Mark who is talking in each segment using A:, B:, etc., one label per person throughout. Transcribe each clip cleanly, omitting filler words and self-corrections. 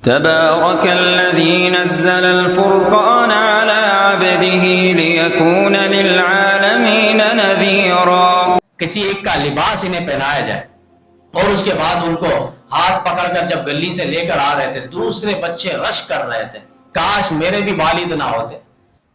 A: تبارك الذي نزل الفرقان على عبده ليكون للعالمين نذيرا.
B: کسی ایک کا لباس انہیں پہنایا جائے اور اس کے بعد ان کو ہاتھ پکڑ کر جب گلی سے لے کر آ رہے تھے دوسرے بچے رش کر رہے تھے، کاش میرے بھی والد نہ ہوتے،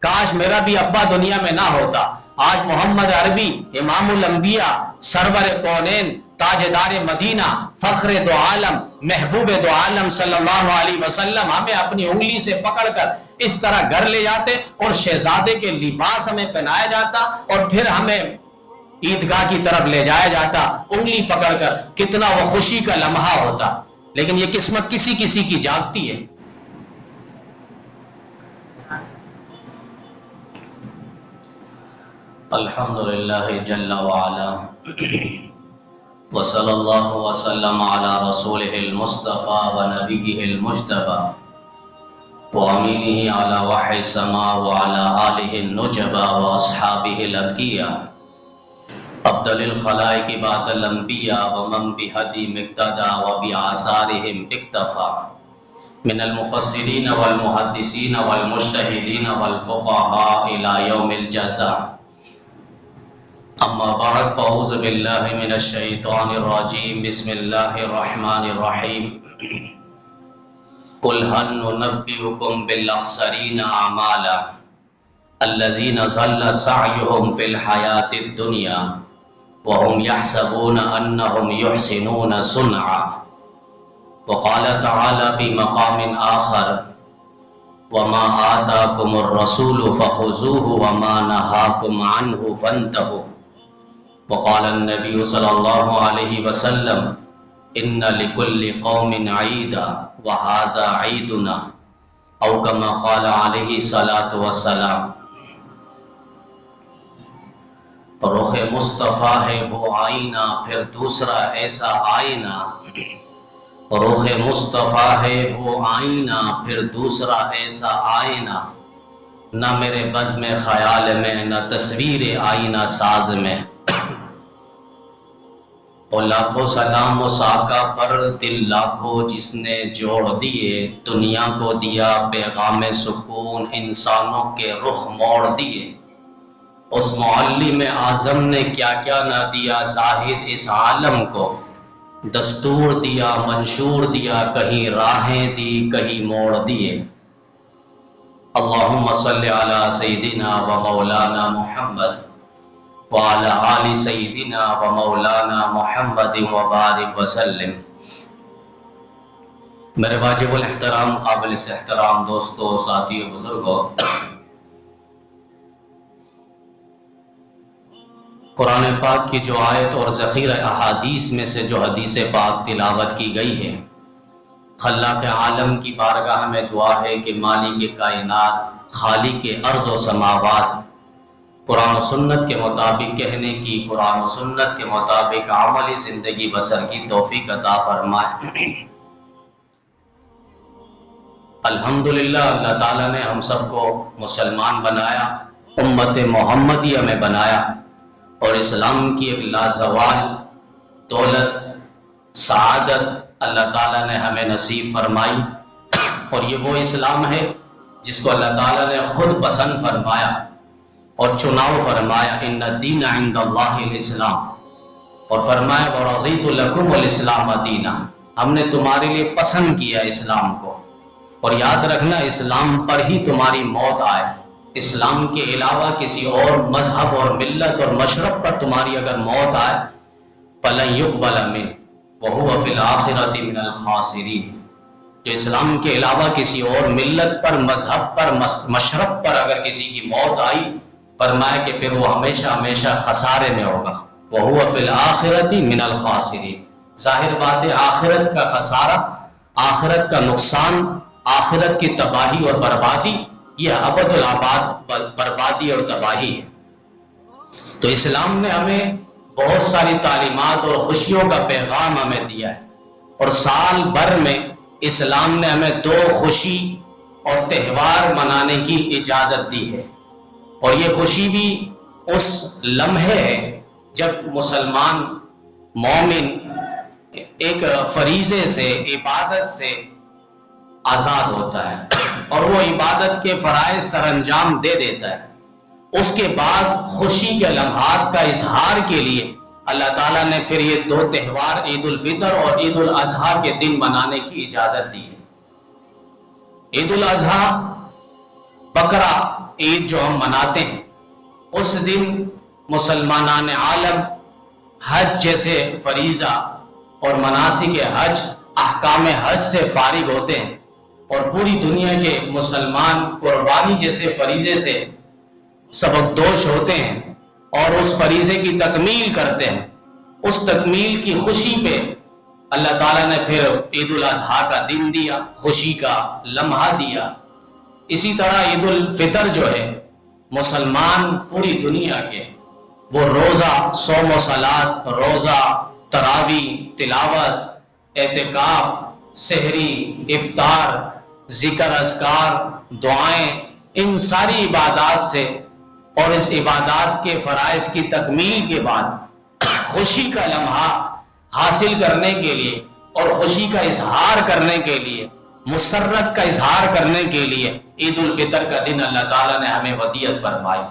B: کاش میرا بھی ابا دنیا میں نہ ہوتا. آج محمد عربی امام الانبیاء سرور کونین تاجدار مدینہ فخر دو عالم محبوب دو عالم صلی اللہ علیہ وسلم ہمیں اپنی انگلی سے پکڑ کر اس طرح گھر لے جاتے اور شہزادے کے لباس ہمیں پہنایا جاتا اور پھر ہمیں عیدگاہ کی طرف لے جایا جاتا انگلی پکڑ کر. کتنا وہ خوشی کا لمحہ ہوتا. لیکن یہ قسمت کسی کسی کی جاگتی ہے. الحمدللہ جل وعلا وصلی اللہ وسلم علی رسولہ المصطفى ونبیہ المجتبى وامینہ علی وحی السماء وعلی آلہ النجبى واصحابہ الاتقیاء افضل الخلائق بعد الانبیاء ومن بہدی مقتدى وبآثارہم اقتفى من المفسرین والمحدثین والمجتہدین والفقہاء الی یوم الجزاء. اما بعد فاعوذ باللہ من الشیطان الرجیم بسم اللہ الرحمن الرحیم. قل هل ننبئکم بالاخسرین اعمالا الذین ضل سعیهم فی الحیاة الدنیا وهم يحسبون انهم يحسنون صنعا. وقال تعالی فی مقام آخر وما آتاکم الرسول فخذوه وما نهاکم عنه فانتهوا. وقال النبی صلی اللہ علیہ وسلم ان لکل قوم عیدا وہذا عیدنا او کما قال علیہ الصلاۃ والسلام. رخ مصطفیٰ ہے وہ آئینہ پھر دوسرا ایسا آئینہ. رخ مصطفیٰ ہے وہ آئینہ پھر دوسرا ایسا آئینہ. نہ میرے بزم خیال میں نہ تصویر آئینہ ساز میں. اور لاکھوں سلام و ساکہ پر دل لاکھوں جس نے جوڑ دیے. دنیا کو دیا پیغام سکون انسانوں کے رخ موڑ دیے. اس معلم اعظم نے کیا کیا نہ دیا زاہد اس عالم کو. دستور دیا منشور دیا کہیں راہیں دی کہیں موڑ دیے. اللہم صلی علی سیدنا و مولانا محمد وعلی آل سیدنا و مولانا محمد وبارک وسلم. میرے واجب الاحترام قابل سے احترام دوستو ساتھیو بزرگو، قرآن پاک کی جو آیت اور ذخیرہ احادیث میں سے جو حدیث پاک تلاوت کی گئی ہے، خلاق عالم کی بارگاہ میں دعا ہے کہ مالک کائنات خالق ارض و سماوات قرآن و سنت کے مطابق کہنے کی، قرآن و سنت کے مطابق عملی زندگی بسر کی توفیق عطا فرمائے. الحمدللہ اللہ تعالیٰ نے ہم سب کو مسلمان بنایا، امت محمدیہ میں بنایا اور اسلام کی ایک لازوال دولت سعادت اللہ تعالیٰ نے ہمیں نصیب فرمائی. اور یہ وہ اسلام ہے جس کو اللہ تعالیٰ نے خود پسند فرمایا اور چناؤ فرمایا. ان الدین عند اللہ الاسلام. اور فرمایا ورضیت لکم الاسلام دینا. ہم نے تمہارے لیے پسند کیا اسلام کو. اور یاد رکھنا اسلام پر ہی تمہاری موت آئے. اسلام کے علاوہ کسی اور مذہب اور ملت اور مشرب پر تمہاری اگر موت آئے فلن یقبل منہ وہو فی الآخرۃ من الخاسرین. جو اسلام کے علاوہ کسی اور ملت پر مذہب پر مشرب پر اگر کسی کی موت آئی فرمایا کہ پھر وہ ہمیشہ ہمیشہ خسارے میں ہوگا. وہو فی الآخرۃ من الخاسرین. ظاہر بات ہے آخرت کا خسارہ، آخرت کا نقصان، آخرت کی تباہی اور بربادی یہ ابد الآباد بربادی اور تباہی ہے. تو اسلام نے ہمیں بہت ساری تعلیمات اور خوشیوں کا پیغام ہمیں دیا ہے. اور سال بھر میں اسلام نے ہمیں 2 خوشی اور تہوار منانے کی اجازت دی ہے. اور یہ خوشی بھی اس لمحے ہے جب مسلمان مومن ایک فریضے سے عبادت سے آزاد ہوتا ہے اور وہ عبادت کے فرائض سر انجام دے دیتا ہے، اس کے بعد خوشی کے لمحات کا اظہار کے لیے اللہ تعالیٰ نے پھر یہ دو تہوار عید الفطر اور عید الاضحیٰ کے دن منانے کی اجازت دی ہے۔ عید الاضحیٰ بقرہ عید جو ہم مناتے ہیں، اس دن مسلمانان عالم حج جیسے فریضہ اور مناسک حج، احکام حج سے فارغ ہوتے ہیں اور پوری دنیا کے مسلمان قربانی جیسے فریضے سے سبکدوش ہوتے ہیں اور اس فریضے کی تکمیل کرتے ہیں۔ اس تکمیل کی خوشی پہ اللہ تعالیٰ نے پھر عید الاضحیٰ کا دن دیا، خوشی کا لمحہ دیا۔ اسی طرح عید الفطر جو ہے، مسلمان پوری دنیا کے وہ روزہ، صوم و صلات، روزہ، تراویح، تلاوت، اعتکاف، سحری، افطار، ذکر اذکار، دعائیں، ان ساری عبادات سے اور اس عبادات کے فرائض کی تکمیل کے بعد خوشی کا لمحہ حاصل کرنے کے لیے اور خوشی کا اظہار کرنے کے لیے، مسرت کا اظہار کرنے کے لیے عید الفطر کا دن اللہ تعالیٰ نے ہمیں ودیعت فرمائی۔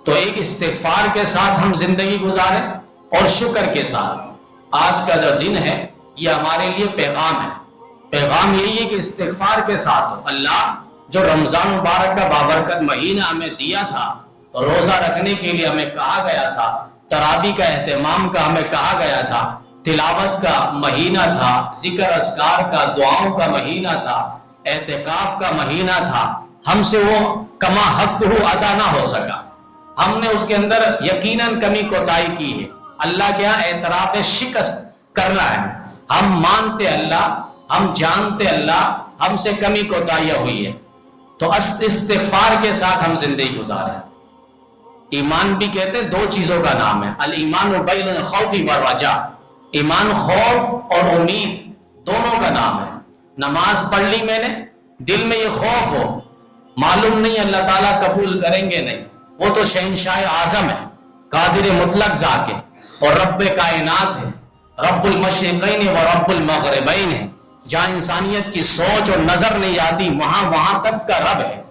B: تو ایک استغفار کے ساتھ ہم زندگی گزاریں اور شکر کے ساتھ۔ آج کا جو دن ہے یہ ہمارے لیے پیغام ہے، پیغام یہی ہے کہ استغفار کے ساتھ ہو۔ اللہ جو رمضان مبارک کا بابرکت مہینہ ہمیں دیا تھا، روزہ رکھنے کے لیے ہمیں کہا گیا تھا، تراویح کا اہتمام کا ہمیں کہا گیا تھا، تلاوت کا مہینہ تھا، ذکر اذکار کا، دعاؤں کا مہینہ تھا، اعتکاف کا مہینہ تھا، ہم سے وہ کما حق ادا نہ ہو سکا، ہم نے اس کے اندر یقیناً کمی کوتاہی کی ہے۔ اللہ کے یہاں اعتراف شکست کرنا ہے، ہم مانتے اللہ، ہم جانتے اللہ ہم سے کمی کوتاہیاں ہوئی ہے، تو استغفار کے ساتھ ہم زندگی گزاریں۔ ایمان بھی کہتے ہیں دو چیزوں کا نام ہے، الایمان بین الخوف والرجاء، ایمان خوف اور امید دونوں کا نام ہے۔ نماز پڑھ لی میں نے، دل میں یہ خوف ہو، معلوم نہیں اللہ تعالیٰ قبول کریں گے نہیں، وہ تو شہنشاہ اعظم ہے، قادر مطلق ذات ہے اور رب کائنات ہے، رب المشرقین و رب المغربین ہے، جہاں انسانیت کی سوچ اور نظر نہیں آتی وہاں تک کا رب ہے،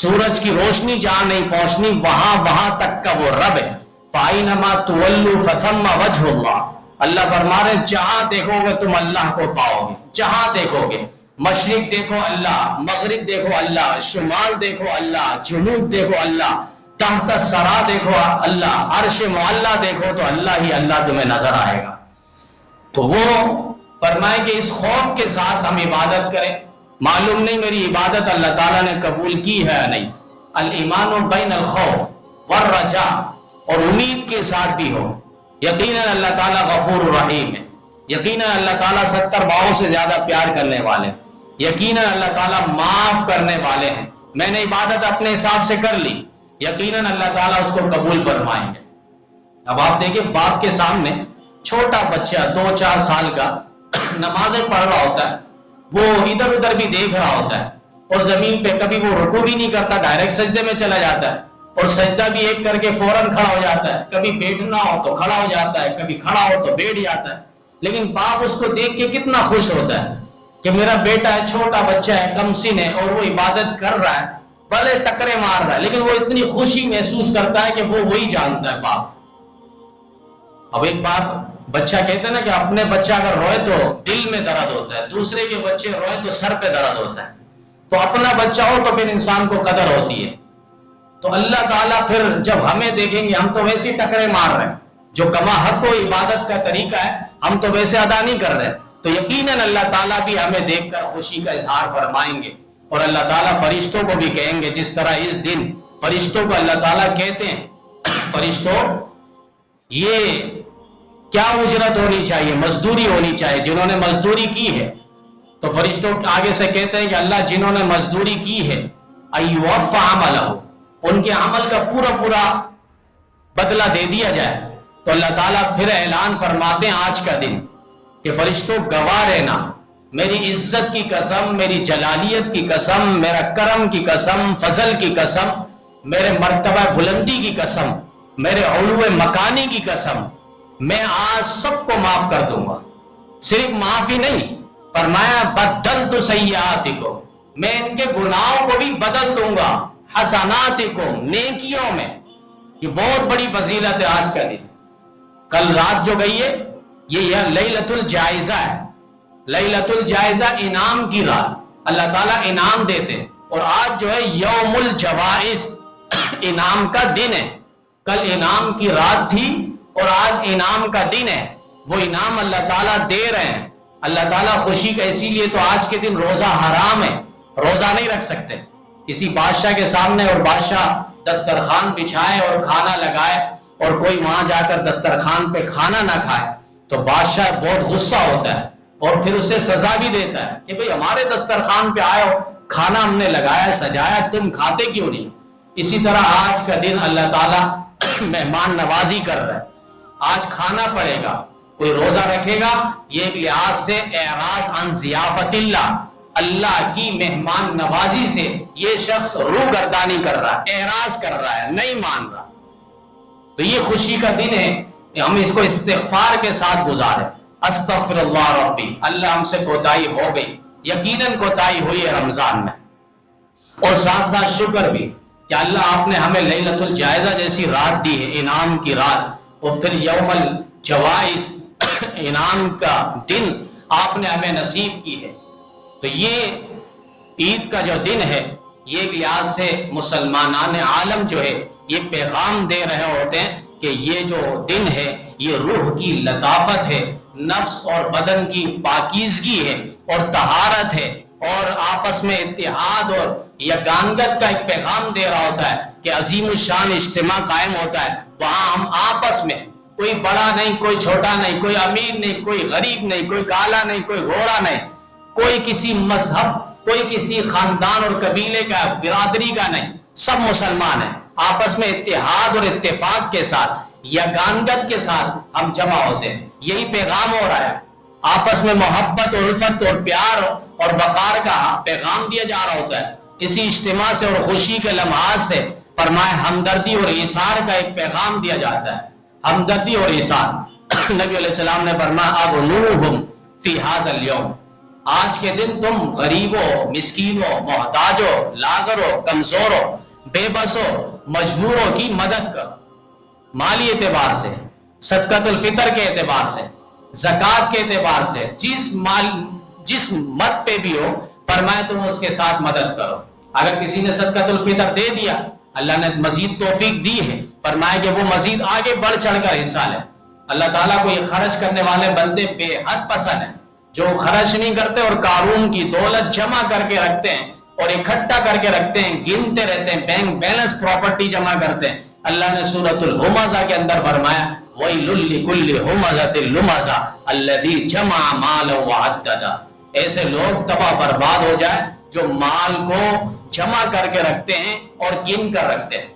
B: سورج کی روشنی جہاں نہیں پہنچنی وہاں تک کا وہ رب ہے۔ فَأَيْنَمَا تُوَلُّوا فَثَمَّ وَجْهُ اللَّهِ، اللہ فرما رہے ہیں جہاں دیکھو گے تم اللہ کو پاؤ گے، جہاں دیکھو گے، مشرق دیکھو اللہ، مغرب دیکھو اللہ، شمال دیکھو اللہ، جنوب دیکھو اللہ، تحت الثری دیکھو اللہ، عرش معلیٰ دیکھو تو اللہ ہی اللہ تمہیں نظر آئے گا۔ تو وہ فرمائے کہ اس خوف کے ساتھ ہم عبادت کریں، معلوم نہیں میری عبادت اللہ تعالیٰ نے قبول کی ہے یا نہیں۔ الایمان بین الخوف والرجاء، اور امید کے ساتھ بھی ہو، یقیناً اللہ تعالیٰ غفور الرحیم ہے، یقیناً اللہ تعالیٰ 70 ماؤں سے زیادہ پیار کرنے والے ہیں، یقیناً اللہ تعالیٰ معاف کرنے والے ہیں۔ میں نے عبادت اپنے حساب سے کر لی، یقیناً اللہ تعالیٰ اس کو قبول فرمائیں گے۔ اب آپ دیکھیں باپ کے سامنے چھوٹا بچہ 2-4 سال کا نمازیں پڑھ رہا ہوتا ہے، وہ ادھر ادھر بھی دیکھ رہا ہوتا ہے اور زمین پہ کبھی وہ رکوع بھی نہیں کرتا، ڈائریکٹ سجدے میں چلا جاتا ہے، اور سجدہ بھی ایک کر کے فوراً کھڑا ہو جاتا ہے، کبھی بیٹھنا ہو تو کھڑا ہو جاتا ہے، کبھی کھڑا ہو تو بیٹھ جاتا ہے، لیکن باپ اس کو دیکھ کے کتنا خوش ہوتا ہے کہ میرا بیٹا ہے، چھوٹا بچہ ہے، کم سن ہے اور وہ عبادت کر رہا ہے، بھلے ٹکرے مار رہا ہے لیکن وہ اتنی خوشی محسوس کرتا ہے کہ وہ وہی جانتا ہے باپ۔ اب ایک بات بچہ کہتے ہیں نا کہ اپنے بچہ اگر روئے تو دل میں درد ہوتا ہے، دوسرے کے بچے روئے تو سر پہ درد ہوتا ہے، تو اپنا بچہ ہو تو پھر انسان کو قدر ہوتی ہے۔ تو اللہ تعالیٰ پھر جب ہمیں دیکھیں گے ہم تو ویسے ہی ٹکرے مار رہے ہیں، جو کما حق و عبادت کا طریقہ ہے ہم تو ویسے ادا نہیں کر رہے، تو یقیناً اللہ تعالیٰ بھی ہمیں دیکھ کر خوشی کا اظہار فرمائیں گے، اور اللہ تعالیٰ فرشتوں کو بھی کہیں گے، جس طرح اس دن فرشتوں کو اللہ تعالیٰ کہتے ہیں فرشتوں یہ کیا اجرت ہونی چاہیے، مزدوری ہونی چاہیے، جنہوں نے مزدوری کی ہے، تو فرشتوں آگے سے کہتے ہیں کہ اللہ جنہوں نے مزدوری کی ہے ایوفا عملہ، ان کے عمل کا پورا بدلہ دے دیا جائے۔ تو اللہ تعالیٰ پھر اعلان فرماتے ہیں آج کا دن کہ فرشتوں گواہ رہنا، میری عزت کی قسم، میری جلالیت کی قسم، میرا کرم کی قسم، فضل کی قسم، میرے مرتبہ بلندی کی قسم، میرے علو مکانی کی قسم، میں آج سب کو معاف کر دوں گا۔ صرف معافی نہیں، فرمایا بدلت سیئاتکم، میں ان کے گناہوں کو بھی بدل دوں گا حسناتکم، نیکیوں میں۔ یہ بہت بڑی فضیلت ہے آج کا دن۔ کل رات جو گئی ہے یہ لیلۃ الجائزہ ہے، لیلۃ الجائزہ انعام کی رات، اللہ تعالیٰ انعام دیتے ہیں۔ اور آج جو ہے یوم الجوائز، انعام کا دن ہے۔ کل انعام کی رات تھی اور آج انعام کا دن ہے، وہ انعام اللہ تعالیٰ دے رہے ہیں۔ اللہ تعالیٰ خوشی کا، اسی لیے تو آج کے دن روزہ حرام ہے، روزہ نہیں رکھ سکتے۔ کسی بادشاہ کے سامنے اور بادشاہ دسترخوان بچھائے اور کھانا لگائے اور کوئی وہاں جا کر دسترخوان پہ کھانا نہ کھائے تو بادشاہ بہت غصہ ہوتا ہے اور پھر اسے سزا بھی دیتا ہے کہ بھئی ہمارے دسترخوان پہ آئے ہو، کھانا ہم نے لگایا سجایا، تم کھاتے کیوں نہیں؟ اسی طرح آج کا دن اللہ تعالیٰ مہمان نوازی کر رہا ہے، آج کھانا پڑے گا۔ کوئی روزہ رکھے گا، یہ ایک لحاظ سے اعراض عن ضیافت اللہ، اللہ کی مہمان نوازی سے یہ شخص روگردانی کر رہا ہے، اعراض کر رہا ہے، نہیں مان رہا۔ تو یہ خوشی کا دن ہے، ہم اس کو استغفار کے ساتھ گزارے۔ استغفر اللہ ربی، اللہ ہم سے کوتاہی ہو گئی، یقیناً کوتاہی ہوئی ہے رمضان میں۔ اور ساتھ ساتھ شکر بھی کہ اللہ آپ نے ہمیں لیلۃ الجائزہ جیسی رات دی ہے، انعام کی رات، اور پھر یوم الجوائز انعام کا دن آپ نے ہمیں نصیب کی ہے۔ تو یہ عید کا جو دن ہے، یہ ایک لحاظ سے مسلمانان عالم جو ہے یہ پیغام دے رہے ہوتے ہیں کہ یہ جو دن ہے یہ روح کی لطافت ہے، نفس اور بدن کی پاکیزگی ہے اور طہارت ہے، اور آپس میں اتحاد اور یگانگت کا ایک پیغام دے رہا ہوتا ہے کہ عظیم الشان اجتماع قائم ہوتا ہے۔ وہاں ہم آپس میں، کوئی بڑا نہیں، کوئی چھوٹا نہیں، کوئی امیر نہیں، کوئی غریب نہیں، کوئی کالا نہیں، کوئی گھوڑا نہیں، کوئی کسی مذہب، کوئی کسی خاندان اور قبیلے کا، برادری کا نہیں، سب مسلمان ہیں۔ آپس میں اتحاد اور اتفاق کے ساتھ، یگانگت کے ساتھ ہم جمع ہوتے ہیں، یہی پیغام ہو رہا ہے۔ آپس میں محبت اور الفت اور پیار اور وقار کا پیغام دیا جا رہا ہوتا ہے۔ اسی اجتماع سے اور خوشی کے لمحات سے فرمائے ہمدردی اور ایثار کا ایک پیغام دیا جاتا ہے، ہمدردی اور ایثار۔ نبی علیہ السلام نے فرمایا اغنوہم فی ھذا الیوم، آج کے دن تم غریبوں، مسکینوں، محتاجوں، لاغروں، کمزوروں، بے بسوں، مجبوروں کی مدد کرو، مالی اعتبار سے، صدقۃ الفطر کے اعتبار سے، زکوٰۃ کے اعتبار سے، جس مد پہ بھی ہو، فرمائے تم اس کے ساتھ مدد کرو۔ اگر کسی نے صدقۃ الفطر دے دیا، اللہ نے مزید توفیق دی ہے، فرمائے کہ وہ مزید آگے بڑھ چڑھ کر حصہ لے۔ اللہ تعالیٰ کو یہ خرچ کرنے والے بندے بے حد پسند ہیں، جو خرچ نہیں کرتے اور قارون کی دولت جمع کر کے رکھتے ہیں اور اکٹھا کر کے رکھتے ہیں، گنتے رہتے ہیں، بینک بیلنس پراپرٹی جمع کرتے ہیں۔ اللہ نے سورۃ الہمزہ کے اندر فرمایا وَيْلٌ لِكُلِّ هُمَزَةٍ لُمَزَةٍ الَّذِي جَمَعَ مَالًا وَعَدَّدَهُ، ایسے لوگ تباہ برباد ہو جائے جو مال کو جمع کر کے رکھتے ہیں اور گن کر رکھتے ہیں۔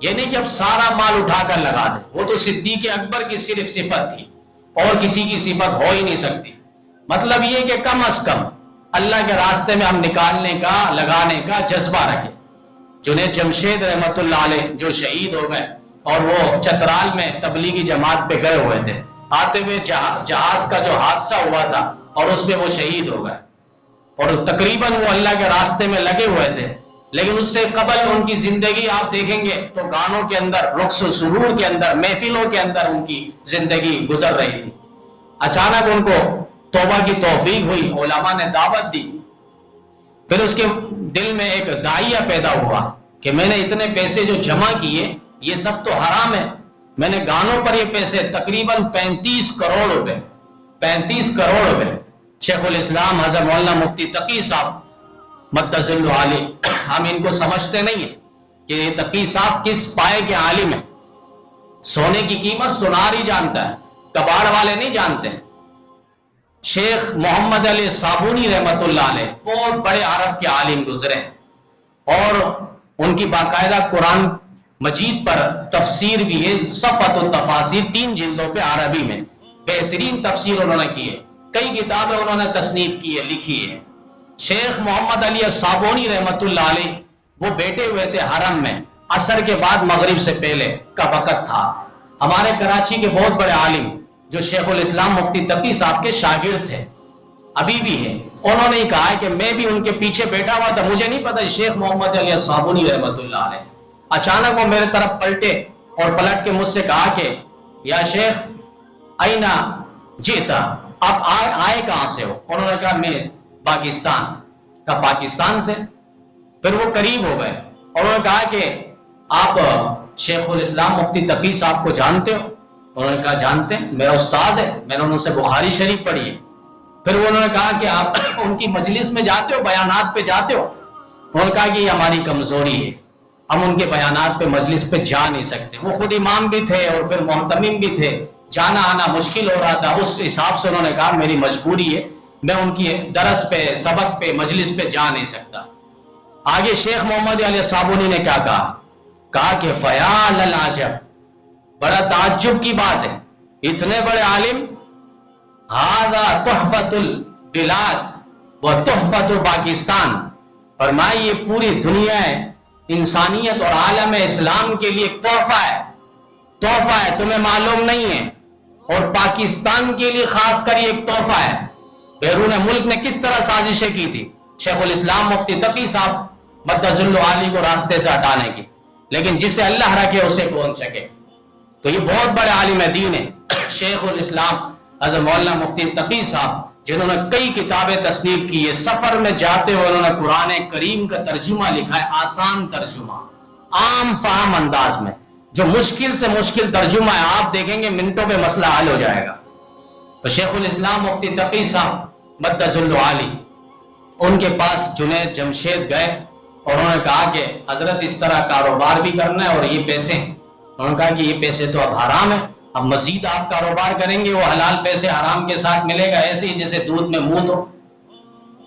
B: یہ نہیں کہ اب سارا مال اٹھا کر لگا دیں، وہ تو صدیق اکبر کی صرف صفت تھی اور کسی کی صفت ہو ہی نہیں سکتی۔ مطلب یہ کہ کم از کم اللہ کے راستے میں ہم نکالنے کا، لگانے کا جذبہ رکھیں۔ جنید جمشید رحمت اللہ علیہ جو شہید ہو گئے اور وہ چترال میں تبلیغی جماعت پہ گئے ہوئے تھے، آتے ہوئے جہاز کا جو حادثہ ہوا تھا اور اس میں وہ شہید ہو گئے، اور تقریباً وہ اللہ کے راستے میں لگے ہوئے تھے، لیکن اس سے قبل ان کی زندگی آپ دیکھیں گے تو گانوں کے اندر، رقص و سرور کے اندر، محفلوں کے اندر ان کی زندگی گزر رہی تھی۔ اچانک ان کو توبہ کی توفیق ہوئی، علماء نے دعوت دی، پھر اس کے دل میں ایک داعیہ پیدا ہوا کہ میں نے اتنے پیسے جو جمع کیے یہ سب تو حرام ہے، میں نے گانوں پر یہ پیسے تقریباً 35 کروڑ روپے 35 کروڑ روپے شیخ الاسلام حضرت مولانا مفتی تقی صاحب مدظل عالی، ہم ان کو سمجھتے نہیں ہیں کہ یہ تقی صاحب کس پائے کے عالم ہیں۔ سونے کی قیمت سونار ہی جانتا ہے، کباڑ والے نہیں جانتے ہیں۔ شیخ محمد علی صابونی رحمت اللہ علیہ بہت بڑے عرب کے عالم گزرے اور ان کی باقاعدہ قرآن مجید پر تفسیر بھی ہے، صفحۃ التفاسیر 3 جلدوں پہ عربی میں بہترین تفسیر انہوں نے کی ہے، کئی کتابیں انہوں نے تصنیف کی ہے، لکھی ہے۔ شیخ محمد علی صابونی رحمت اللہ علیہ وہ بیٹھے ہوئے تھے حرم میں، عصر کے بعد مغرب سے پہلے کا وقت تھا۔ ہمارے کراچی کے بہت بڑے عالم جو شیخ الاسلام مفتی تقی صاحب کے شاگرد تھے، ابھی بھی ہے. انہوں نے کہا ہے کہ میں بھی ان کے پیچھے بیٹھا ہوا تھا, مجھے نہیں پتا شیخ محمد علی صابونی رحمۃ اللہ علیہ, اچانک وہ میرے طرف پلٹے اور پلٹ کے مجھ سے کہا کہ یا شیخ اینا جیتا, آپ آئے کہاں سے ہو؟ انہوں نے کہا میں پاکستان کا. پاکستان سے؟ پھر وہ قریب ہو گئے اور انہوں نے کہا کہ آپ شیخ الاسلام مفتی تقی صاحب کو جانتے ہو؟ انہوں نے کہا جانتے ہیں, میرا استاذ ہے, میں نے ان سے بخاری شریف پڑھی ہے. پھر انہوں نے کہا کہ آپ ان کی مجلس میں جاتے ہو, بیانات پہ جاتے ہو؟ انہوں نے کہا کہ یہ ہماری کمزوری ہے, ہم ان کے بیانات پہ مجلس پہ جا نہیں سکتے. وہ خود امام بھی تھے اور پھر محتمم بھی تھے, جانا آنا مشکل ہو رہا تھا. اس حساب سے انہوں نے کہا میری مجبوری ہے, میں ان کی درس پہ, سبق پہ, مجلس پہ جا نہیں سکتا. آگے شیخ محمد علی صابونی نے کیا کہا کہ فیال العجب, بڑا تعجب کی بات ہے, اتنے بڑے عالم, ھذا تحفۃ البلاد و تحفۃ پاکستان, فرمائے یہ پوری دنیا ہے, انسانیت اور عالم اسلام کے لیے ایک تحفہ ہے, تحفہ ہے, تمہیں معلوم نہیں ہے, اور پاکستان کے لیے خاص کر یہ ایک تحفہ ہے. بیرون ملک نے کس طرح سازشیں کی تھی شیخ الاسلام مفتی تقی صاحب مدظ علی کو راستے سے ہٹانے کی, لیکن جسے اللہ رکھے اسے کون سکے. تو یہ بہت بڑے عالم دین ہیں شیخ الاسلام حضرت مولانا مفتی تقی صاحب, جنہوں نے کئی کتابیں تصنیف کی ہے. سفر میں جاتے ہوئے انہوں نے قرآن کریم کا ترجمہ لکھا ہے, آسان ترجمہ, عام فہم انداز میں, جو مشکل سے مشکل ترجمہ ہے, آپ دیکھیں گے منٹوں میں مسئلہ حل ہو جائے گا. تو شیخ الاسلام مفتی تقی صاحب مدظ علی, ان کے پاس جنید جمشید گئے اور انہوں نے کہا کہ حضرت اس طرح کاروبار بھی کرنا ہے اور یہ پیسے ہیں. انہوں نے کہا کہ یہ پیسے تو اب حرام ہے, اب مزید آپ کاروبار کریں گے وہ حلال پیسے حرام کے ساتھ ملے گا, ایسے ہی جیسے دودھ میں منہ دو.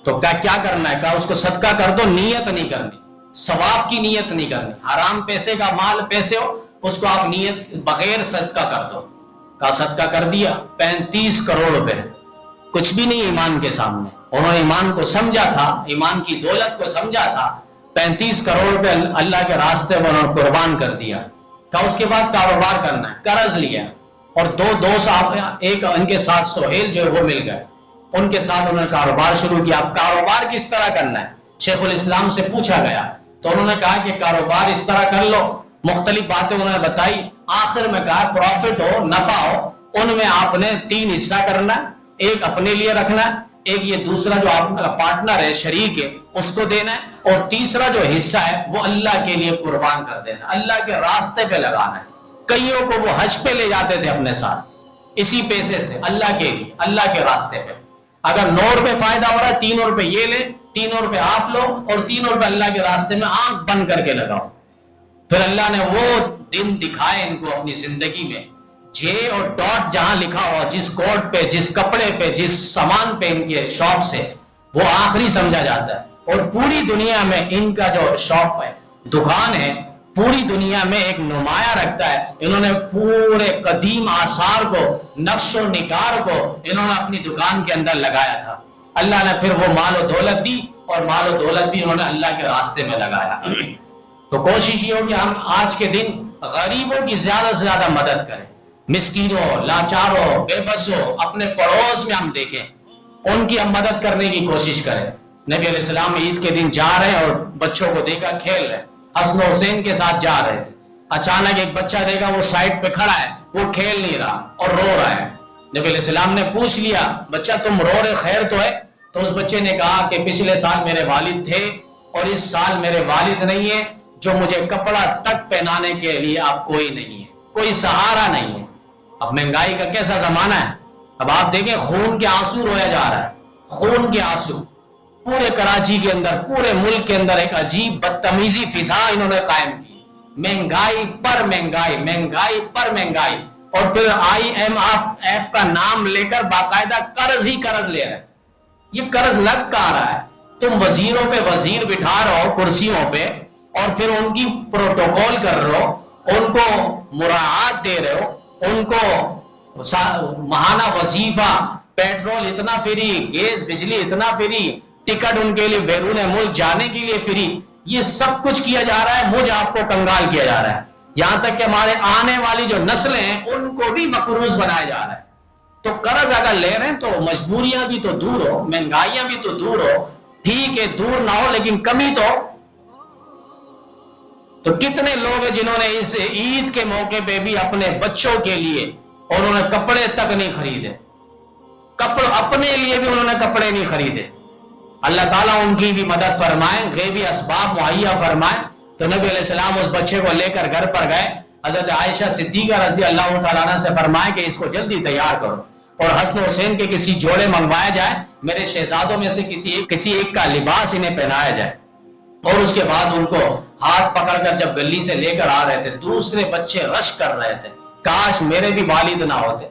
B: تو کیا کرنا ہے؟ کہا اس کو صدقہ کر دو, نیت نہیں کرنی, ثواب کی نیت نہیں کرنی. حرام پیسے کا مال پیسے ہو اس کو آپ نیت بغیر صدقہ کر دو. کہا صدقہ کر دیا, 35 کروڑ روپے, کچھ بھی نہیں ایمان کے سامنے. انہوں نے ایمان کو سمجھا تھا, ایمان کی دولت کو سمجھا تھا. 35 کروڑ روپے اللہ کے راستے میں انہوں نے قربان کر دیا. کہا اس کے بعد کاروبار کرنا ہے, قرض لیا, اور دو دوست, ایک ان کے ساتھ سہیل جو ہے وہ مل گئے, ان کے ساتھ انہوں نے کاروبار شروع کیا. اب کاروبار کس طرح کرنا ہے شیخ الاسلام سے پوچھا گیا, تو انہوں نے کہا کہ کاروبار اس طرح کر لو. مختلف باتیں انہوں نے بتائی, آخر میں کہا پروفٹ ہو, نفع ہو, ان میں آپ نے 3 حصہ کرنا, ایک اپنے لیے رکھنا, ایک یہ دوسرا جو آپ کا پارٹنر ہے, شریک ہے, اس کو دینا ہے, اور تیسرا جو حصہ ہے وہ اللہ کے لیے قربان کر دینا, اللہ کے راستے پہ لگانا ہے. کئیوں کو وہ حج پہ لے جاتے تھے اپنے ساتھ, اسی پیسے سے اللہ کے لیے, اللہ کے راستے پہ. اگر 9 روپے فائدہ ہو رہا ہے, 3 روپے یہ لے, 3 روپے آپ لو, اور 3 روپے اللہ کے راستے میں آنکھ بند کر کے لگاؤ. پھر اللہ نے وہ دن دکھائے ان کو اپنی زندگی میں, جے اور ڈاٹ جہاں لکھا ہوا, جس کوٹ پہ, جس کپڑے پہ, جس سامان پہ ان کے شاپ سے, وہ آخری سمجھا جاتا ہے. اور پوری دنیا میں ان کا جو شاپ ہے, دکان ہے, پوری دنیا میں ایک نمایاں رکھتا ہے. انہوں نے پورے قدیم آثار کو, نقش و نگار کو انہوں نے اپنی دکان کے اندر لگایا تھا. اللہ نے پھر وہ مال و دولت دی, اور مال و دولت بھی انہوں نے اللہ کے راستے میں لگایا. تو کوشش یہ ہو کہ ہم آج کے دن غریبوں کی زیادہ سے زیادہ مدد کریں, مسکینوں, لاچاروں, بے بسوں, اپنے پڑوس میں ہم دیکھیں, ان کی ہم مدد کرنے کی کوشش کریں. نبی علیہ السلام عید کے دن جا رہے ہیں اور بچوں کو دیکھا کھیل رہے, حسن و حسین کے ساتھ جا رہے تھے. اچانک ایک بچہ دیکھا وہ سائڈ پہ کھڑا ہے, وہ کھیل نہیں رہا اور رو رہا ہے. نبی علیہ السلام نے پوچھ لیا, بچہ تم رو رہے, خیر تو ہے؟ تو اس بچے نے کہا کہ پچھلے سال میرے والد تھے اور اس سال میرے والد نہیں ہے, جو مجھے کپڑا تک پہنانے کے لیے اب کوئی نہیں ہے, کوئی سہارا نہیں ہے. اب مہنگائی کا کیسا زمانہ ہے, اب آپ دیکھیں خون کے آنسو رویا جا رہا ہے, خون کے آنسو. پورے کراچی کے اندر, پورے ملک کے اندر ایک عجیب بدتمیزی فضا انہوں نے قائم کی, مہنگائی پر مہنگائی, مہنگائی پر مہنگائی. اور پھر IMF کا نام لے کر باقاعدہ قرض ہی قرض لے رہے. یہ قرض لگ کا رہا ہے, تم وزیروں پہ وزیر بٹھا رہو کرسیوں پہ, اور پھر ان کی پروٹوکول کر رہے ہو, ان کو مراعات دے رہے ہو, ان کو ماہانہ وظیفہ, پیٹرول اتنا فری, گیس بجلی اتنا فری, ٹکٹ ان کے لیے بیرون ملک جانے کے لیے فری. یہ سب کچھ کیا جا رہا ہے, مجھ آپ کو کنگال کیا جا رہا ہے, یہاں تک کہ ہمارے آنے والی جو نسلیں ہیں ان کو بھی مقروض بنایا جا رہا ہے. تو قرض اگر لے رہے ہیں تو مجبوریاں بھی تو دور ہو، مہنگائیاں بھی تو دور ہو، ٹھیک ہے دور نہ ہو لیکن کمی تو کتنے لوگ ہیں جنہوں نے اس عید کے موقع پہ بھی اپنے بچوں کے لیے اور انہوں نے کپڑے تک نہیں خریدے، اپنے لیے بھی انہوں نے کپڑے نہیں خریدے۔ اللہ تعالیٰ ان کی بھی مدد فرمائے، غیبی اسباب مہیا فرمائے۔ تو نبی علیہ السلام اس بچے کو لے کر گھر پر گئے، حضرت عائشہ صدیقہ رضی اللہ تعالیٰ عنہ سے فرمائے کہ اس کو جلدی تیار کرو اور حسن حسین کے کسی جوڑے منگوایا جائے، میرے شہزادوں میں سے کسی ایک کا لباس انہیں پہنایا جائے۔ اور اس کے بعد ان کو ہاتھ پکڑ کر جب گلی سے لے کر آ رہے تھے، دوسرے بچے رش کر رہے تھے، کاش میرے بھی والد نہ ہوتے،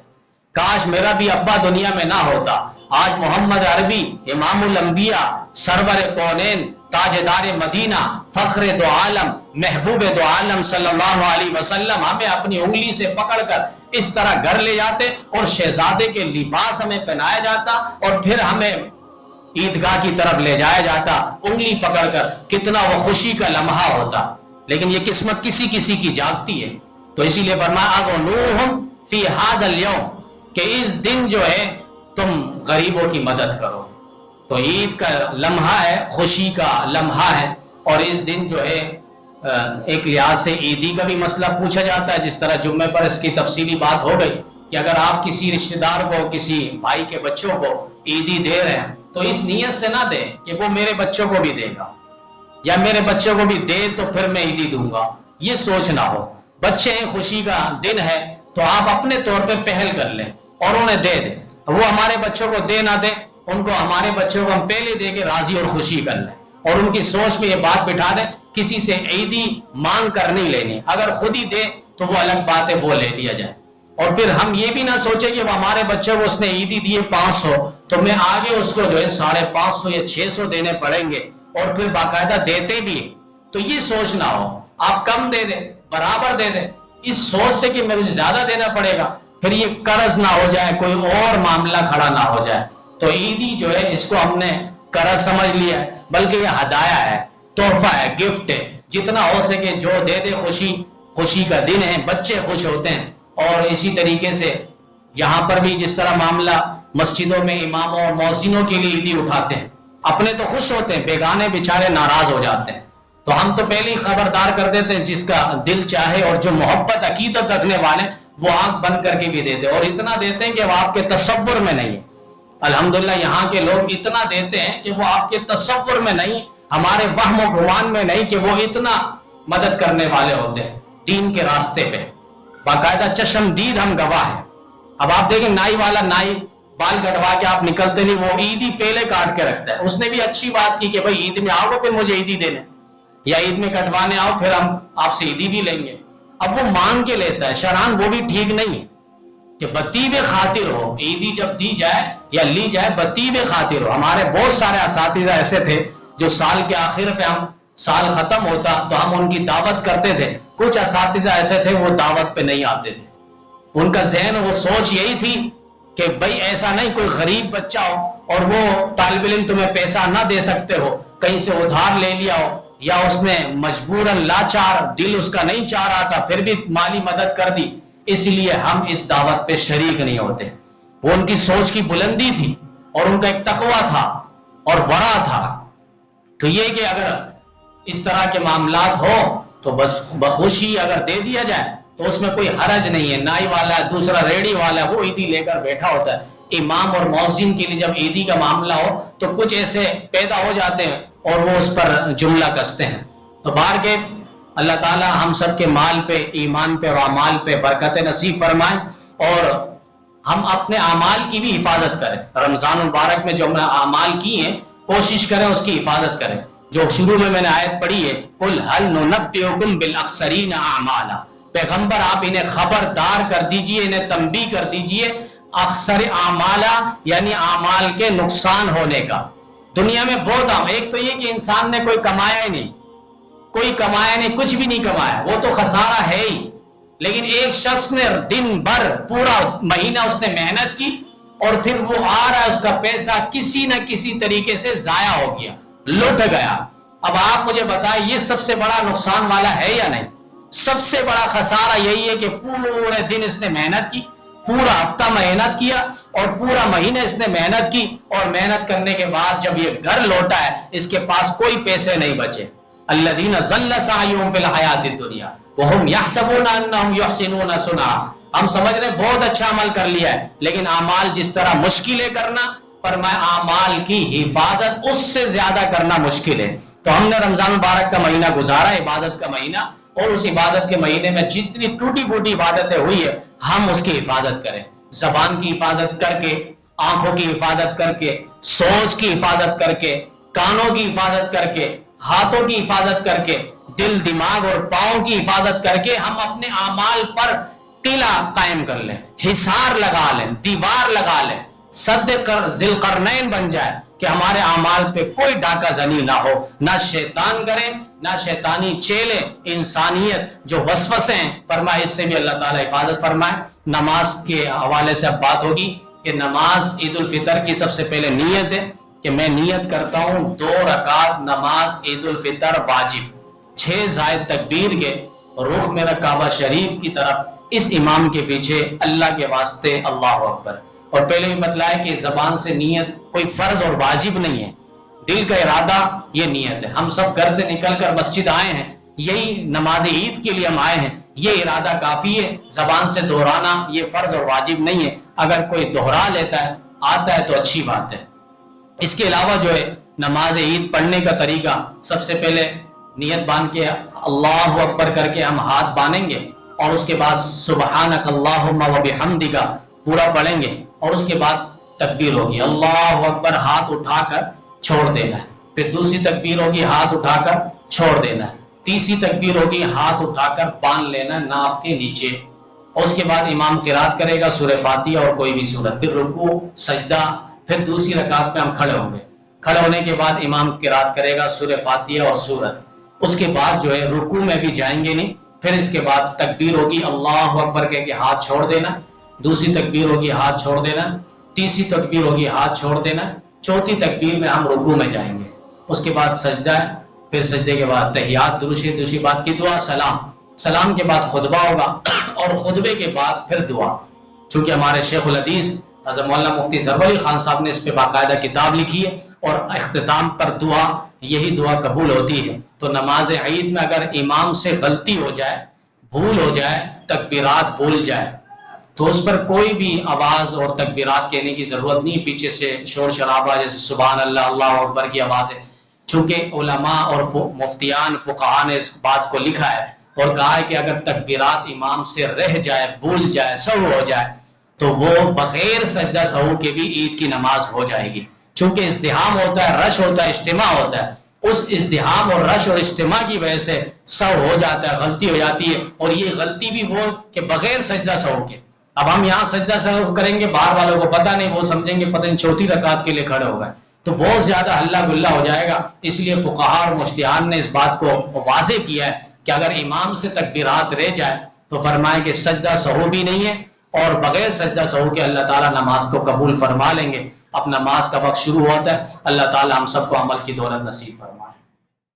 B: کاش میرا بھی ابا دنیا میں نہ ہوتا۔ آج محمد عربی امام الانبیاء، سرور کونین، تاجدار مدینہ، فخر دو عالم، محبوب دو عالم صلی اللہ علیہ وسلم ہمیں اپنی انگلی سے پکڑ کر اس طرح گھر لے جاتے اور شہزادے کے لباس ہمیں پہنایا جاتا اور پھر ہمیں عیدگاہ کی طرف لے جایا جاتا انگلی پکڑ کر، کتنا وہ خوشی کا لمحہ ہوتا۔ لیکن یہ قسمت کسی کسی کی جاگتی ہے، تو اسی لیے فرمایا اغنوہم فی ھذا الیوم، کہ اس دن جو ہے تم غریبوں کی مدد کرو۔ تو عید کا لمحہ ہے، خوشی کا لمحہ ہے، اور اس دن جو ہے ایک لحاظ سے عیدی کا بھی مسئلہ پوچھا جاتا ہے، جس طرح جمعے پر اس کی تفصیلی بات ہو گئی کہ اگر آپ کسی رشتہ دار کو، کسی بھائی کے بچوں کو عیدی دے رہے ہیں تو اس نیت سے نہ دیں کہ وہ میرے بچوں کو بھی دے گا یا میرے بچوں کو بھی دے تو پھر میں عیدی دوں گا، یہ سوچ نہ ہو۔ بچے ہیں، خوشی کا دن ہے، تو آپ اپنے طور پہ پہل کر لیں اور انہیں دے دیں۔ وہ ہمارے بچوں کو دے نہ دے، ان کو ہمارے بچوں کو ہم پہلے دے کے راضی اور خوشی کر لیں اور ان کی سوچ میں یہ بات بٹھا دیں، کسی سے عیدی مانگ کر نہیں لینی، اگر خود ہی دے تو وہ الگ بات ہے، وہ لے لیا جائے۔ اور پھر ہم یہ بھی نہ سوچیں کہ وہ ہمارے بچوں کو اس نے عیدی دیے 500 تو میں آگے اس کو جو ہے 550 یا 600 دینے پڑیں گے، اور پھر باقاعدہ دیتے بھی ہیں۔ تو یہ سوچ نہ ہو، آپ کم دے دیں، برابر دے دیں، اس سوچ سے کہ مجھے زیادہ دینا پڑے گا، پھر یہ قرض نہ ہو جائے، کوئی اور معاملہ کھڑا نہ ہو جائے۔ تو عیدی جو ہے اس کو ہم نے قرض سمجھ لیا ہے، بلکہ یہ ہدایہ ہے، تحفہ ہے، گفٹ ہے، جتنا ہو سکے جو دے دے، خوشی کا دن ہے، بچے خوش ہوتے ہیں۔ اور اسی طریقے سے یہاں پر بھی جس طرح معاملہ مسجدوں میں اماموں اور مؤذنوں کے لیے عیدی اٹھاتے ہیں، اپنے تو خوش ہوتے ہیں، بیگانے بیچارے ناراض ہو جاتے ہیں، تو ہم تو پہلے ہی خبردار کر دیتے ہیں، جس کا دل چاہے اور جو محبت عقیدت رکھنے والے وہ آنکھ بند کر کے بھی دیتے، اور اتنا دیتے ہیں کہ وہ آپ کے تصور میں نہیں ہے۔ الحمدللہ یہاں کے لوگ اتنا دیتے ہیں کہ وہ آپ کے تصور میں نہیں، ہمارے وہم و گمان میں نہیں کہ وہ اتنا مدد کرنے والے ہوتے ہیں دین کے راستے پہ، باقاعدہ چشمدید ہم گواہ ہیں۔ اب آپ دیکھیں نائی والا، نائی بال کٹوا کے آپ نکلتے نہیں، وہ عیدی پہلے کاٹ کے رکھتا ہے۔ اس نے بھی اچھی بات کی کہ بھائی عید میں آؤ گے پھر مجھے عیدی دینے، یا عید میں کٹوانے آؤ پھر ہم آپ سے عیدی بھی لیں گے۔ اب وہ مانگ کے لیتا ہے، شرعاً وہ بھی ٹھیک نہیں ہے کہ بطیب خاطر ہو، عیدی جب دی جائے یا لی جائے بطیب خاطر ہو۔ ہمارے بہت سارے اساتذہ ایسے تھے جو سال کے آخر پہ ہم سال ختم ہوتا تو ہم ان کی دعوت کرتے تھے، کچھ اساتذہ ایسے تھے وہ دعوت پہ نہیں آتے تھے، ان کا ذہن وہ سوچ یہی تھی کہ بھائی ایسا نہیں کوئی غریب بچہ ہو اور وہ طالب علم تمہیں پیسہ نہ دے سکتے ہو، کہیں سے ادھار لے لیا ہو، یا اس نے مجبوراً لاچار، دل اس کا نہیں چاہ رہا تھا پھر بھی مالی مدد کر دی، اس لیے ہم اس دعوت پہ شریک نہیں ہوتے۔ وہ ان کی سوچ کی بلندی تھی اور ان کا ایک تقویٰ تھا اور ورع تھا۔ تو یہ کہ اگر اس طرح کے معاملات ہو تو بس بخوشی اگر دے دیا جائے تو اس میں کوئی حرج نہیں ہے۔ نائی والا، دوسرا ریڑی والا، وہ عیدی لے کر بیٹھا ہوتا ہے۔ امام اور مؤذن کے لیے جب عیدی کا معاملہ ہو تو کچھ ایسے پیدا ہو جاتے ہیں اور وہ اس پر جملہ کستے ہیں۔ تو بہرکیف اللہ تعالی ہم سب کے مال پہ، ایمان پہ اور اعمال پہ برکت نصیب فرمائیں، اور ہم اپنے اعمال کی بھی حفاظت کریں۔ رمضان المبارک میں جو ہم نے اعمال کی ہیں کوشش کریں اس کی حفاظت کریں۔ جو شروع میں نے آیت پڑھی ہے، قُلْ هَلْ نُنَبِّئُكُمْ بِالْأَخْسَرِينَ أَعْمَالًا، پیغمبر آپ انہیں خبردار کر دیجئے، انہیں تنبیہ کر دیجئے اخسر اعمالہ یعنی اعمال کے نقصان ہونے کا۔ دنیا میں بہت عام، ایک تو یہ کہ انسان نے کوئی کمایا ہی نہیں، کوئی کمایا نہیں، کچھ بھی نہیں کمایا، وہ تو خسارہ ہے ہی۔ لیکن ایک شخص نے دن بھر پورا مہینہ اس نے محنت کی اور پھر وہ آ رہا ہے، اس کا پیسہ کسی نہ کسی طریقے سے ضائع ہو گیا، لٹ گیا۔ اب آپ مجھے بتائیں یہ سب سے بڑا نقصان والا ہے یا نہیں؟ سب سے بڑا خسارہ یہی ہے کہ پورے دن اس نے محنت کی، پورا ہفتہ محنت کیا اور پورا مہینہ اس نے محنت کی، اور محنت کرنے کے بعد جب یہ گھر لوٹا ہے اس کے پاس کوئی پیسے نہیں بچے. الذین ضل سعیہم فی الحیاۃ الدنیا وہم یحسبون انہم یحسنون صنعا. ہم سمجھ رہے بہت اچھا عمل کر لیا ہے، لیکن اعمال جس طرح مشکلیں کرنا، فرمایا اعمال کی حفاظت اس سے زیادہ کرنا مشکل ہے. تو ہم نے رمضان مبارک کا مہینہ گزارا، عبادت کا مہینہ، اور اس عبادت کے مہینے میں جتنی ٹوٹی پھوٹی عبادتیں ہوئی ہے ہم اس کی حفاظت کریں. زبان کی حفاظت کر کے، آنکھوں کی حفاظت کر کے، سوچ کی حفاظت کر کے، کانوں کی حفاظت کر کے، ہاتھوں کی حفاظت کر کے، دل، دماغ اور پاؤں کی حفاظت کر کے ہم اپنے اعمال پر قلعہ قائم کر لیں، حصار لگا لیں، دیوار لگا لیں، سد کر ذی القرنین بن جائے کہ ہمارے اعمال پہ کوئی ڈاکہ زنی نہ ہو، نہ شیطان کریں، نہ شیطانی چیلے، انسانیت جو وسوسے ہیں، فرمائے اس سے بھی اللہ تعالیٰ حفاظت فرمائے. نماز کے حوالے سے اب بات ہوگی کہ نماز عید الفطر کی سب سے پہلے نیت ہے کہ میں نیت کرتا ہوں 2 رکعت نماز عید الفطر واجب، 6 زائد تکبیر کے، رخ میرا کعبہ شریف کی طرف، اس امام کے پیچھے اللہ کے واسطے اللہ اکبر. اور پہلے بھی بتلایا کہ زبان سے نیت کوئی فرض اور واجب نہیں ہے، دل کا ارادہ یہ نیت ہے. ہم سب گھر سے نکل کر مسجد آئے ہیں، یہی نماز عید کے لیے ہم آئے ہیں، یہ ارادہ کافی ہے. زبان سے دہرانا یہ فرض اور واجب نہیں ہے. اگر کوئی دہرا لیتا ہے، آتا ہے تو اچھی بات ہے. اس کے علاوہ جو ہے نماز عید پڑھنے کا طریقہ، سب سے پہلے نیت باندھ کے اللہ اکبر کر کے ہم ہاتھ باندھیں گے، اور اس کے بعد سبحانک اللہم و بحمدک پورا پڑھیں گے، اور اس کے بعد تکبیر ہوگی اللہ اکبر، ہاتھ اٹھا کر چھوڑ دینا ہے. پھر دوسری تکبیر ہوگی ہاتھ اٹھا کر چھوڑ دینا ہے. تیسری تکبیر ہوگی ہاتھ اٹھا کر باندھ لینا ناف کے نیچے، اور اس کے بعد امام قرات کرے گا سورہ فاتحہ اور کوئی بھی سورت، پھر رکوع، سجدہ، پھر دوسری رکعت پہ ہم کھڑے ہوں گے. کھڑے ہونے کے بعد امام قرات کرے گا سورہ فاتحہ اور سورت. اس کے بعد جو ہے رکوع میں بھی جائیں گے نہیں. پھر اس کے بعد تکبیر ہوگی اللہ اکبر کہہ کے ہاتھ چھوڑ دینا، دوسری تکبیر ہوگی ہاتھ چھوڑ دینا، تیسری تکبیر ہوگی ہاتھ چھوڑ دینا، چوتھی تکبیر میں ہم رکوع میں جائیں گے. اس کے بعد سجدہ ہے، پھر سجدے کے بعد تحیات، دوسری بات کی دعا، سلام کے بعد خطبہ ہوگا، اور خطبے کے بعد پھر دعا. چونکہ ہمارے شیخ الحدیث حضرت مولانا مفتی ظفر علی خان صاحب نے اس پہ باقاعدہ کتاب لکھی ہے، اور اختتام پر دعا، یہی دعا قبول ہوتی ہے. تو نماز عید میں اگر امام سے غلطی ہو جائے، بھول ہو جائے، تکبیرات بھول جائے، تو اس پر کوئی بھی آواز اور تکبیرات کہنے کی ضرورت نہیں. پیچھے سے شور شرابہ جیسے سبحان اللہ، اللہ اکبر کی آواز ہے. چونکہ علماء اور مفتیان، فقہاء نے اس بات کو لکھا ہے اور کہا ہے کہ اگر تکبیرات امام سے رہ جائے، بھول جائے، سہو ہو جائے، تو وہ بغیر سجدہ سہو کے بھی عید کی نماز ہو جائے گی. چونکہ ازدحام ہوتا ہے، رش ہوتا ہے، اجتماع ہوتا ہے، اس ازدحام اور رش اور اجتماع کی وجہ سے سہو ہو جاتا ہے، غلطی ہو جاتی ہے. اور یہ غلطی بھی وہ کہ بغیر سجدہ سہو کے. اب ہم یہاں سجدہ سہو کریں گے، باہر والوں کو پتہ نہیں، وہ سمجھیں گے پتہ نہیں چوتھی رکعت کے لیے کھڑے ہو گئے، تو بہت زیادہ ہلہ گلہ ہو جائے گا. اس لیے فقہاء اور مجتہدین نے اس بات کو واضح کیا ہے کہ اگر امام سے تکبیرات رہ جائے تو فرمائیں کہ سجدہ سہو بھی نہیں ہے، اور بغیر سجدہ سہو کے اللہ تعالیٰ نماز کو قبول فرما لیں گے. اب نماز کا وقت شروع ہوتا ہے. اللہ تعالیٰ ہم سب کو عمل کی دولت نصیب فرمائے.